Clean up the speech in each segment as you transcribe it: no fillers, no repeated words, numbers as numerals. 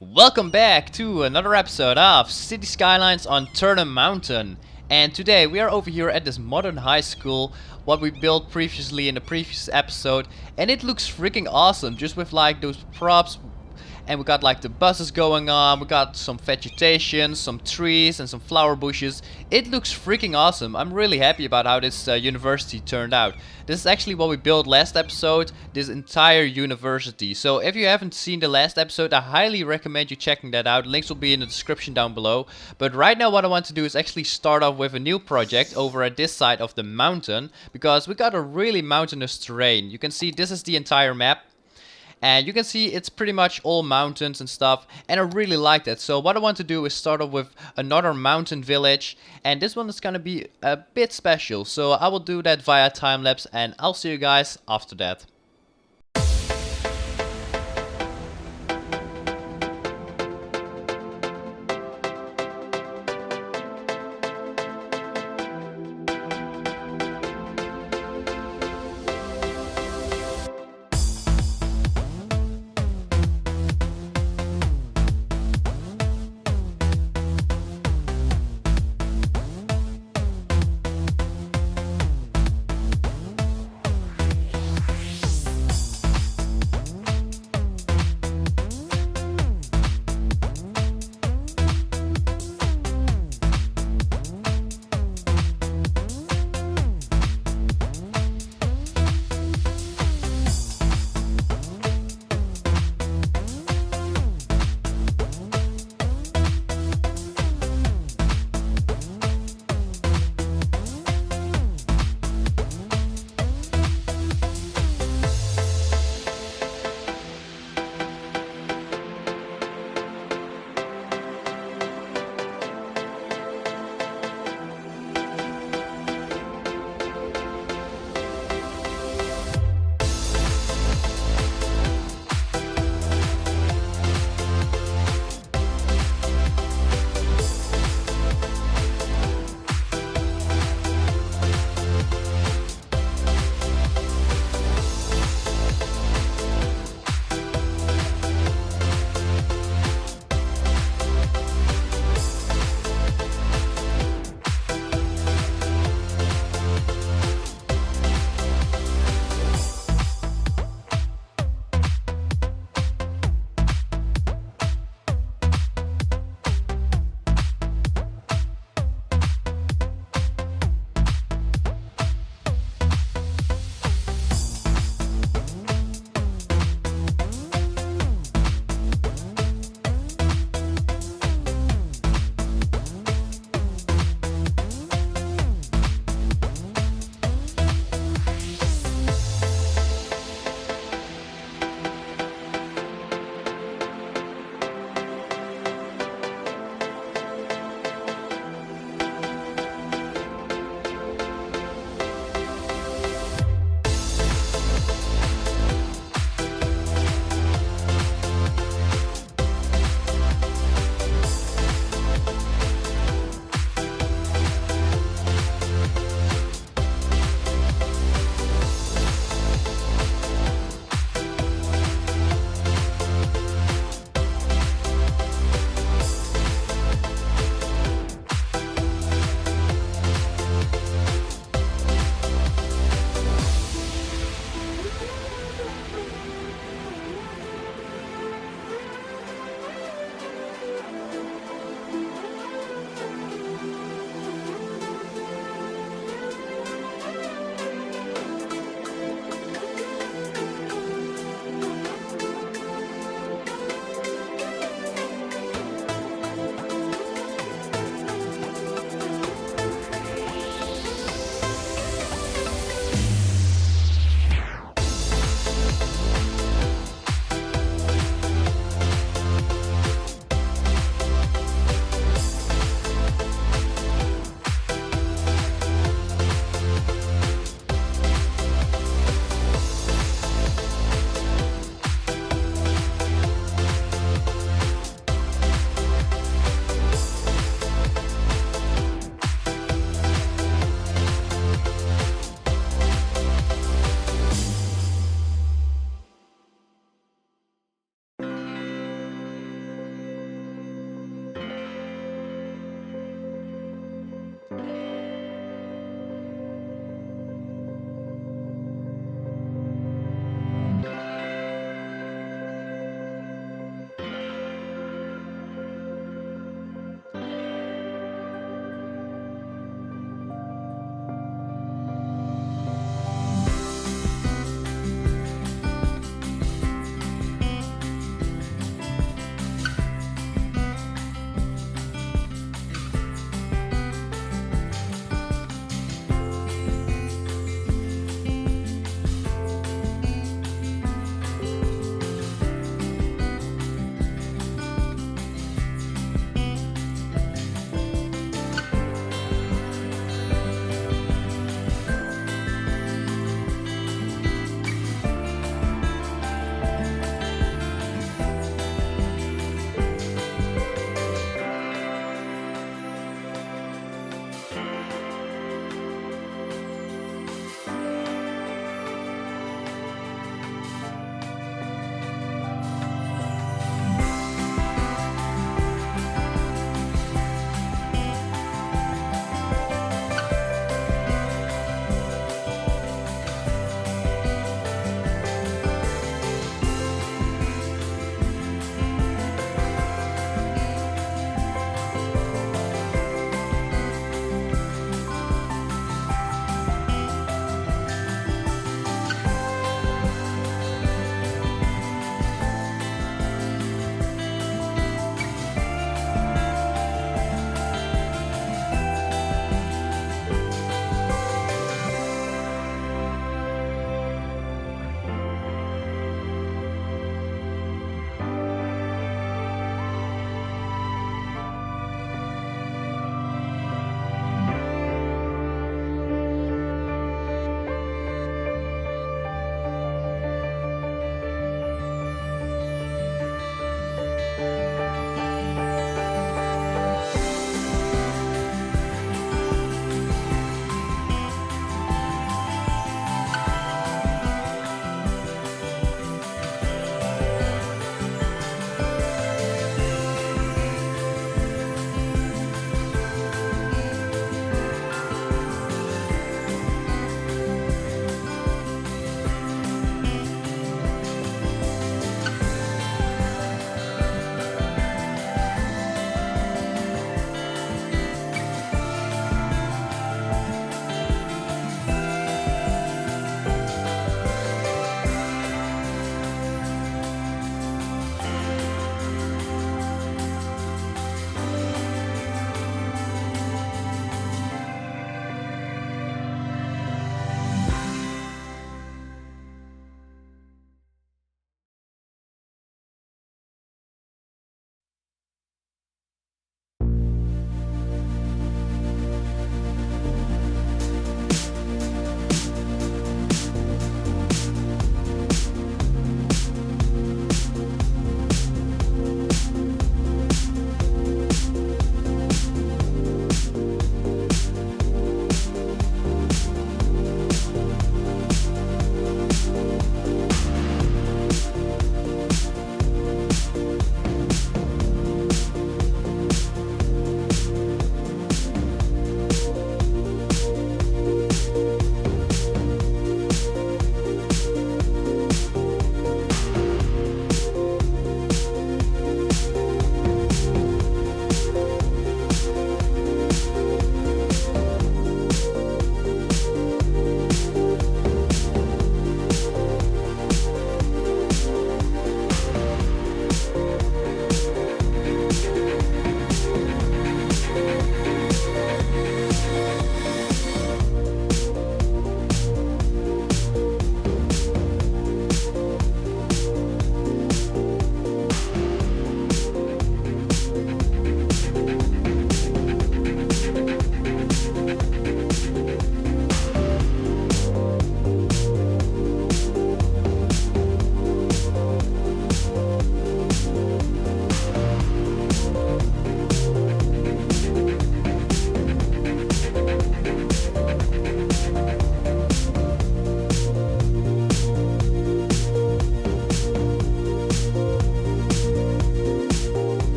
Welcome back to another episode of City Skylines on Turnham Mountain. And today we are over here at this modern high school, what we built previously in the previous episode. And it looks freaking awesome, just with like those props. And we got like the buses going on, we got some vegetation, some trees and some flower bushes. It looks freaking awesome. I'm really happy about how this university turned out. This is actually what we built last episode, this entire university. So if you haven't seen the last episode, I highly recommend you checking that out. Links will be in the description down below. But right now what I want to do is actually start off with a new project over at this side of the mountain, because we got a really mountainous terrain. You can see this is the entire map. And you can see it's pretty much all mountains and stuff, and I really like that. So what I want to do is start off with another mountain village, and this one is gonna be a bit special. So I will do that via time-lapse, and I'll see you guys after that.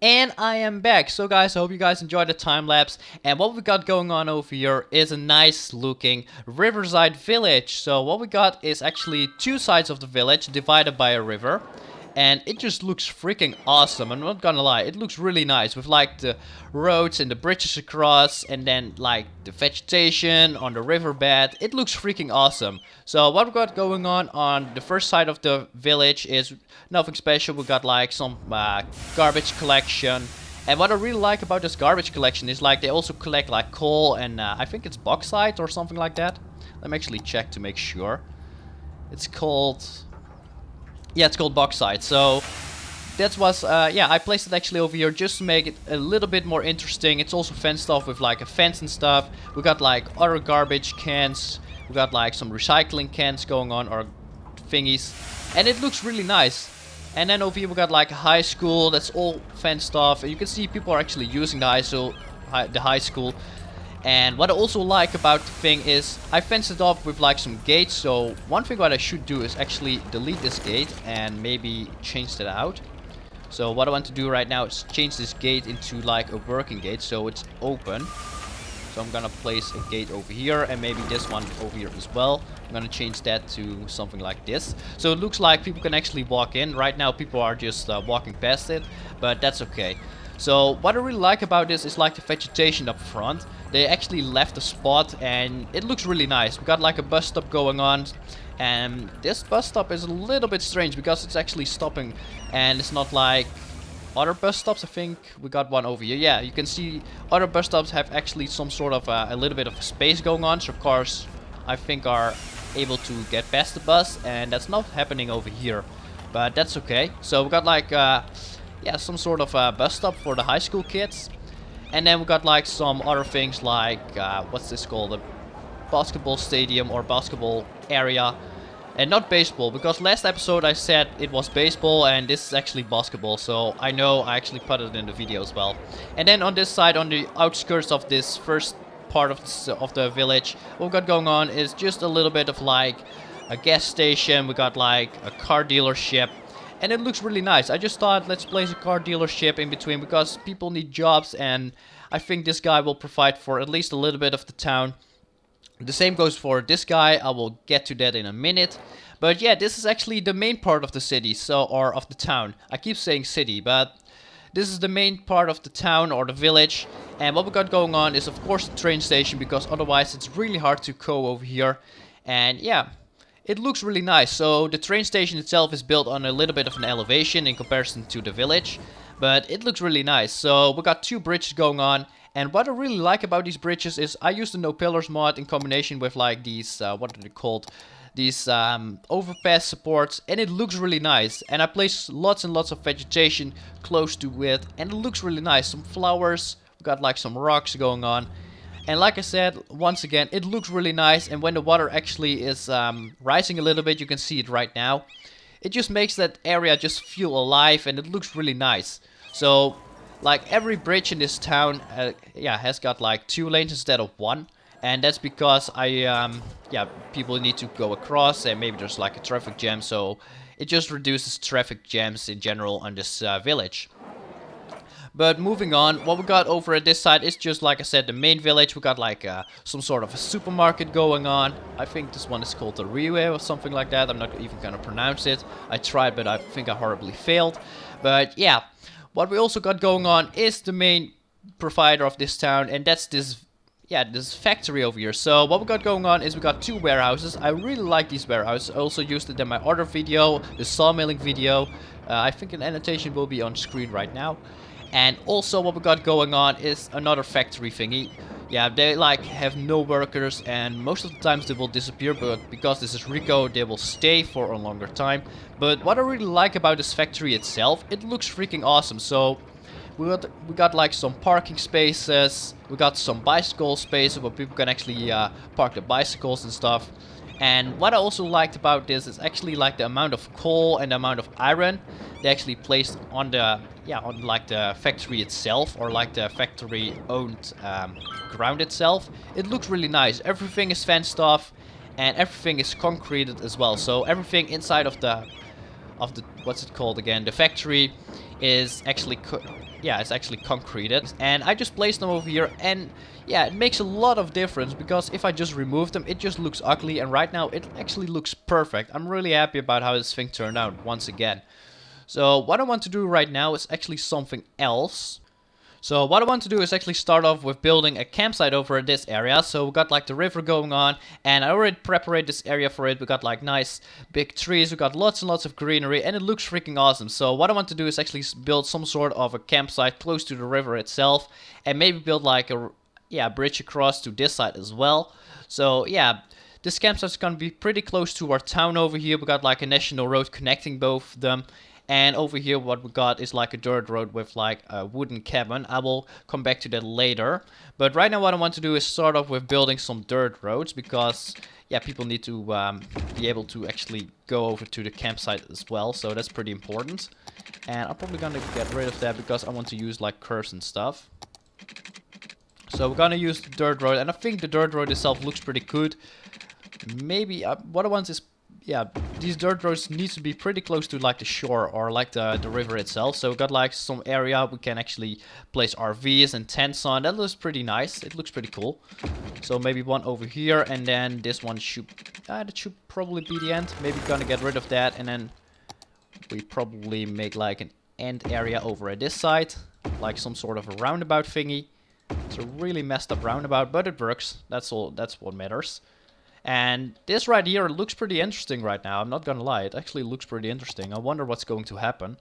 And I am back. So guys, I hope you guys enjoyed the time lapse. And what we got going on over here is a nice looking Riverside village. So what we got is actually two sides of the village divided by a river. And it just looks freaking awesome. I'm not gonna lie, it looks really nice with like the roads and the bridges across, and then like the vegetation on the riverbed. It looks freaking awesome. So what we got going on the first side of the village is nothing special. We got like some garbage collection. And what I really like about this garbage collection is like they also collect like coal and I think it's bauxite or something like that. Let me actually check to make sure. It's called... Yeah, it's called bauxite. So that was, yeah, I placed it actually over here just to make it a little bit more interesting. It's also fenced off with like a fence and stuff. We got like other garbage cans. We got like some recycling cans going on, or thingies. And it looks really nice. And then over here we got like a high school that's all fenced off. And you can see people are actually using the high school. And what I also like about the thing is I fenced it off with like some gates. So one thing what I should do is actually delete this gate and maybe change that out. So what I want to do right now is change this gate into like a working gate so it's open. So I'm gonna place a gate over here and maybe this one over here as well. I'm gonna change that to something like this. So it looks like people can actually walk in. Right now people are just walking past it, but that's okay. So what I really like about this is like the vegetation up front. They actually left a spot and it looks really nice. We got like a bus stop going on. And this bus stop is a little bit strange because it's actually stopping. And it's not like other bus stops. I think we got one over here. Yeah, you can see other bus stops have actually some sort of a little bit of space going on. So cars, I think, are able to get past the bus. And that's not happening over here. But that's okay. So we got like... yeah, some sort of bus stop for the high school kids. And then we got like some other things like, what's this called? A basketball stadium or basketball area. And not baseball, because last episode I said it was baseball and this is actually basketball. So I know I actually put it in the video as well. And then on this side, on the outskirts of this first part of the village, what we got going on is just a little bit of like a gas station. We got like a car dealership. And it looks really nice. I just thought, let's place a car dealership in between because people need jobs and I think this guy will provide for at least a little bit of the town. The same goes for this guy. I will get to that in a minute. But yeah, this is actually the main part of the city, or of the town. I keep saying city, but this is the main part of the town or the village. And what we got going on is of course the train station, because otherwise it's really hard to go over here. And yeah, it looks really nice. So the train station itself is built on a little bit of an elevation in comparison to the village. But it looks really nice. So we got two bridges going on. And what I really like about these bridges is I use the No Pillars mod in combination with like these, what are they called? These overpass supports. And it looks really nice. And I place lots and lots of vegetation close to it. And it looks really nice. Some flowers. We got like some rocks going on. And like I said, once again, it looks really nice. And when the water actually is rising a little bit, you can see it right now. It just makes that area just feel alive and it looks really nice. So, like every bridge in this town, yeah, has got like 2 lanes instead of 1. And that's because yeah, people need to go across and maybe there's like a traffic jam. So it just reduces traffic jams in general on this village. But moving on, what we got over at this side is just, like I said, the main village. We got like some sort of a supermarket going on. I think this one is called the Riwe or something like that. I'm not even gonna pronounce it. I tried, but I think I horribly failed. But yeah, what we also got going on is the main provider of this town, and that's this, yeah, this factory over here. So what we got going on is we got 2 warehouses. I really like these warehouses. I also used it in my other video, the sawmilling video. I think an annotation will be on screen right now. And also what we got going on is another factory thingy. Yeah, they like have no workers and most of the times they will disappear, but because this is Rico, they will stay for a longer time. But what I really like about this factory itself, it looks freaking awesome. So we got like some parking spaces, we got some bicycle spaces where people can actually park their bicycles and stuff. And what I also liked about this is actually like the amount of coal and the amount of iron they actually placed on the, yeah, on like the factory itself, or like the factory owned ground itself. It looks really nice. Everything is fenced off and everything is concreted as well. So everything inside of of the, what's it called again, the factory is actually yeah, it's actually concreted, and I just placed them over here, and yeah, it makes a lot of difference, because if I just remove them, it just looks ugly, and right now it actually looks perfect. I'm really happy about how this thing turned out once again. So what I want to do right now is actually something else. So what I want to do is actually start off with building a campsite over in this area. So we got like the river going on, and I already prepared this area for it. We got like nice big trees, we got lots and lots of greenery, and it looks freaking awesome. So what I want to do is actually build some sort of a campsite close to the river itself, and maybe build like a, yeah, bridge across to this side as well. So yeah, this campsite's gonna be pretty close to our town over here. We got like a national road connecting both of them. And over here what we got is like a dirt road with like a wooden cabin. I will come back to that later. But right now what I want to do is start off with building some dirt roads, because yeah, people need to be able to actually go over to the campsite as well. So that's pretty important. And I'm probably gonna get rid of that because I want to use like curves and stuff. So we're gonna use the dirt road, and I think the dirt road itself looks pretty good. Maybe what I want is, yeah, these dirt roads need to be pretty close to like the shore or like the river itself. So we got like some area we can actually place RVs and tents on. That looks pretty nice. It looks pretty cool. So maybe one over here, and then this one should, that should probably be the end. Maybe gonna get rid of that, and then we probably make like an end area over at this side, like some sort of a roundabout thingy. It's a really messed up roundabout, but it works. That's all. That's what matters. And this right here looks pretty interesting right now. I'm not gonna lie, it actually looks pretty interesting. I wonder what's going to happen.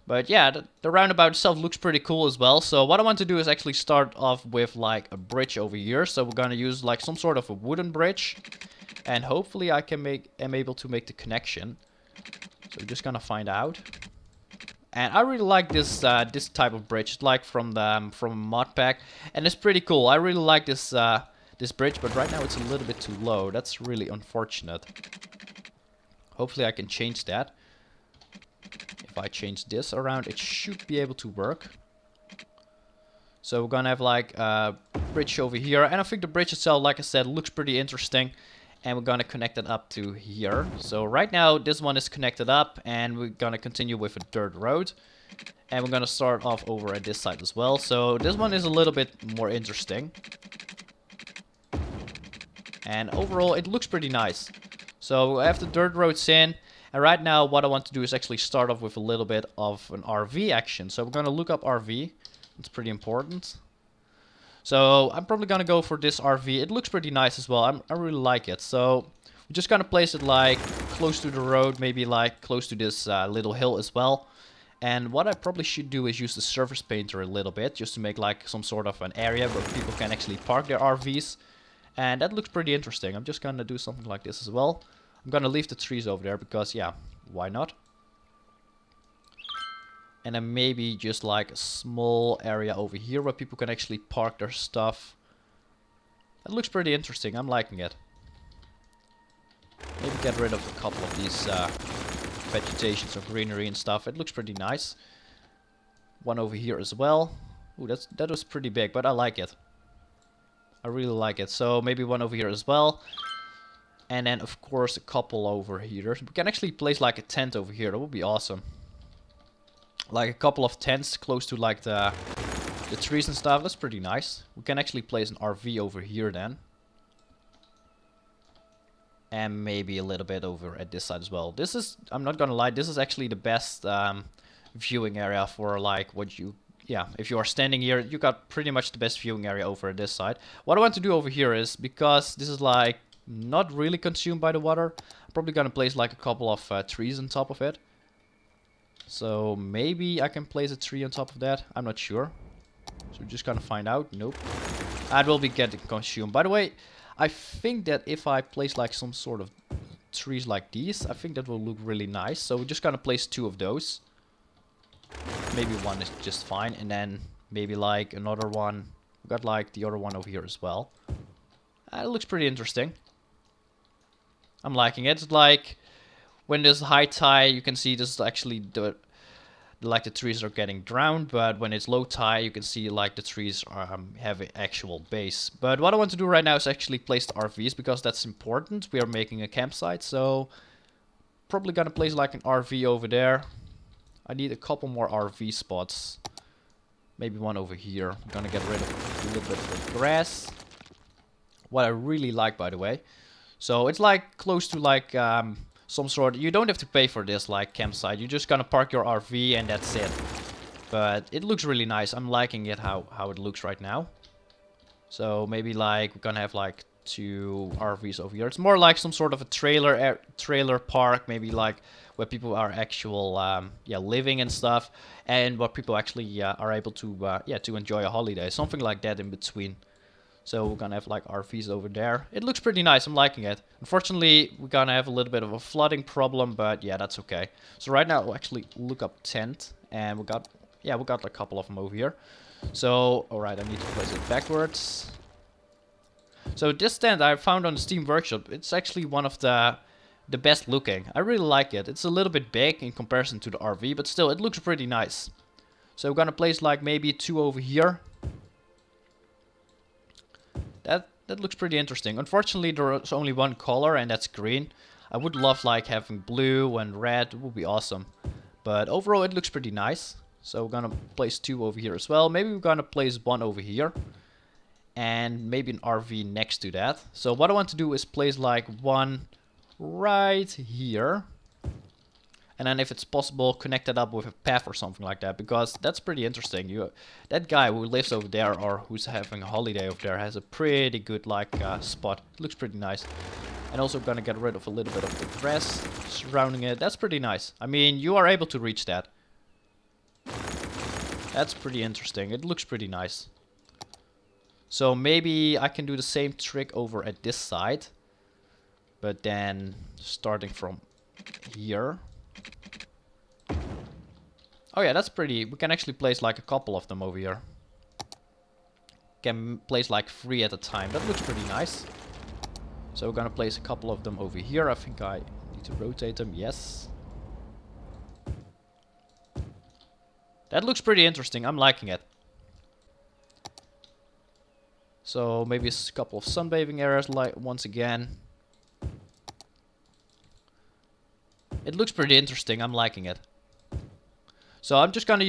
But yeah, the roundabout itself looks pretty cool as well. So what I want to do is actually start off with like a bridge over here. So we're gonna use like some sort of a wooden bridge, and hopefully I can am able to make the connection. So we're just gonna find out. And I really like this this type of bridge. It's like from a mod pack, and it's pretty cool. I really like this this bridge, but right now it's a little bit too low. That's really unfortunate. Hopefully I can change that. If I change this around, it should be able to work. So we're gonna have like a bridge over here, and I think the bridge itself, like I said, looks pretty interesting. And we're gonna connect it up to here. So right now this one is connected up, and we're gonna continue with a dirt road. And we're gonna start off over at this side as well. So this one is a little bit more interesting. And overall it looks pretty nice. So I have the dirt roads in, and right now what I want to do is actually start off with a little bit of an RV action. So we're gonna look up RV. It's pretty important. So I'm probably gonna go for this RV. It looks pretty nice as well. I really like it. So we're just gonna place it like close to the road, maybe like close to this little hill as well. And what I probably should do is use the surface painter a little bit, just to make like some sort of an area where people can actually park their RVs. And that looks pretty interesting. I'm just gonna do something like this as well. I'm gonna leave the trees over there because, yeah, why not? And then maybe just like a small area over here where people can actually park their stuff. That looks pretty interesting. I'm liking it. Maybe get rid of a couple of these vegetations or greenery and stuff. It looks pretty nice. One over here as well. Ooh, that was pretty big, but I like it. I really like it. So maybe one over here as well. And then of course a couple over here. We can actually place like a tent over here. That would be awesome. Like a couple of tents close to like the trees and stuff. That's pretty nice. We can actually place an RV over here then. And maybe a little bit over at this side as well. This is, I'm not gonna lie, this is actually the best viewing area for like what you, yeah, if you are standing here, you got pretty much the best viewing area over at this side. What I want to do over here is, because this is like not really consumed by the water, I'm probably gonna place like a couple of trees on top of it. So maybe I can place a tree on top of that. I'm not sure. So we're just gonna find out. Nope. It will be getting consumed. By the way, I think that if I place like some sort of trees like these, I think that will look really nice. So we're just gonna place 2 of those. Maybe one is just fine, and then maybe like another one. We got like the other one over here as well. It looks pretty interesting. I'm liking it. It's like when there's high tide, you can see this is actually the trees are getting drowned, but when it's low tide, you can see like the trees have an actual base. But what I want to do right now is actually place the RVs, because that's important. We are making a campsite, so probably gonna place like an RV over there. I need a couple more RV spots. Maybe one over here. I'm gonna get rid of a little bit of the grass. What I really like, by the way. So it's like close to like some sort. You don't have to pay for this like campsite. You're just gonna park your RV and that's it. But it looks really nice. I'm liking it how it looks right now. So maybe like we're gonna have like 2 RVs over here. It's more like some sort of a trailer park, maybe like where people are actual living and stuff, and where people actually are able to to enjoy a holiday, something like that in between. So we're gonna have like RVs over there. It looks pretty nice. I'm liking it. Unfortunately, we're gonna have a little bit of a flooding problem, but yeah, that's okay. So right now we'll actually look up tent, and we got a couple of them over here. So alright, I need to place it backwards. So this tent I found on the Steam Workshop. It's actually one of the best looking. I really like it. It's a little bit big in comparison to the RV, but still it looks pretty nice. So we're gonna place like maybe 2 over here. That looks pretty interesting. Unfortunately, there's only one color, and that's green. I would love like having blue and red. It would be awesome. But overall, it looks pretty nice. So we're gonna place 2 over here as well. Maybe we're gonna place 1 over here. And maybe an RV next to that. So what I want to do is place like 1 right here. And then if it's possible, connect it up with a path or something like that. Because that's pretty interesting. That guy who lives over there or who's having a holiday over there has a pretty good like spot. It looks pretty nice. And also gonna get rid of a little bit of the grass surrounding it. That's pretty nice. I mean, you are able to reach that. That's pretty interesting. It looks pretty nice. So maybe I can do the same trick over at this side. But then starting from here. Oh yeah, that's pretty. We can actually place like a couple of them over here. Can place like 3 at a time. That looks pretty nice. So we're gonna place a couple of them over here. I think I need to rotate them. Yes. That looks pretty interesting. I'm liking it. So maybe a couple of sunbathing areas like once again. It looks pretty interesting. I'm liking it. So I'm just gonna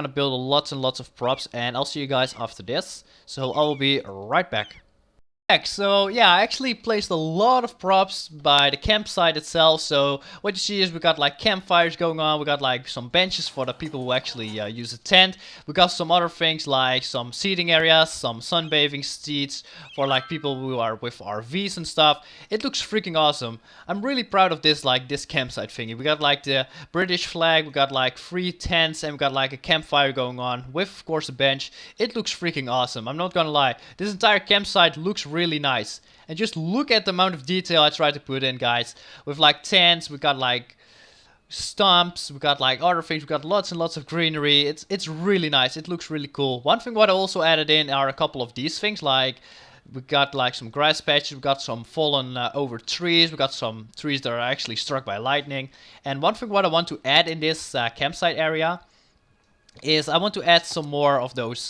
build lots and lots of props, and I'll see you guys after this. So I'll be right back. So yeah, I actually placed a lot of props by the campsite itself. So what you see is we got like campfires going on, we got like some benches for the people who actually use a tent. We got some other things like some seating areas, some sunbathing seats for like people who are with RVs and stuff. It looks freaking awesome. I'm really proud of this campsite thingy. We got like the British flag, we got like 3 tents, and we got like a campfire going on with of course a bench. It looks freaking awesome. I'm not gonna lie. This entire campsite looks really nice. And just look at the amount of detail I try to put in, guys. With like tents, we got like stumps, we got like other things, we got lots and lots of greenery. It's really nice. It looks really cool. One thing what I also added in are a couple of these things, like we got like some grass patches, we got some fallen over trees, we got some trees that are actually struck by lightning. And one thing what I want to add in this campsite area is I want to add some more of those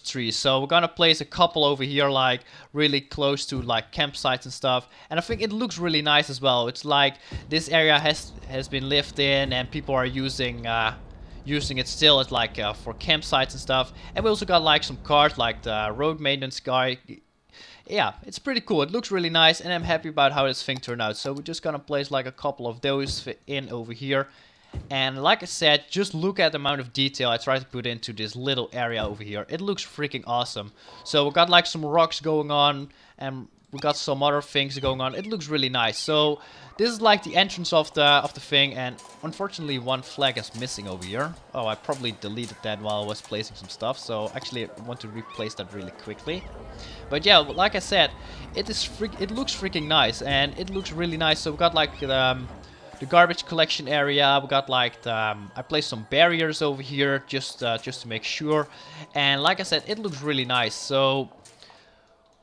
trees. So we're gonna place a couple over here, like really close to like campsites and stuff. And I think it looks really nice as well. It's like this area has been lived in, and people are using it still as like for campsites and stuff. And we also got like some cars, like the road maintenance guy. Yeah, it's pretty cool. It looks really nice, and I'm happy about how this thing turned out. So we're just gonna place like a couple of those in over here. And like I said, just look at the amount of detail I try to put into this little area over here. It looks freaking awesome. So we got like some rocks going on, and we got some other things going on. It looks really nice. So this is like the entrance of the thing, and unfortunately one flag is missing over here. Oh, I probably deleted that while I was placing some stuff. So actually I want to replace that really quickly. But yeah, like I said, it looks freaking nice, and it looks really nice. So we got like the garbage collection area. We got like I placed some barriers over here just to make sure. And like I said, it looks really nice. So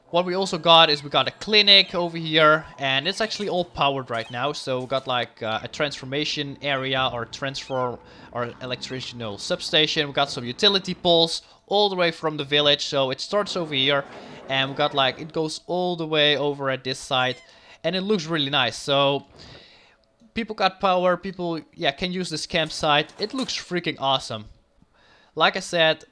what we also got is we got a clinic over here, and it's actually all powered right now. So we got like a transformation area or electrical substation. We got some utility poles all the way from the village. So it starts over here, and we got like it goes all the way over at this side, and it looks really nice. So people got power, people, yeah, can use this campsite. It looks freaking awesome. Like I said,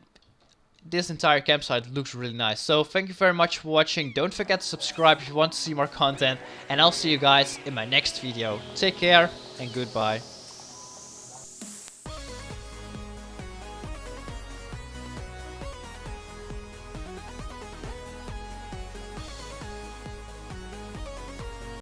this entire campsite looks really nice. So thank you very much for watching. Don't forget to subscribe if you want to see more content. And I'll see you guys in my next video. Take care and goodbye.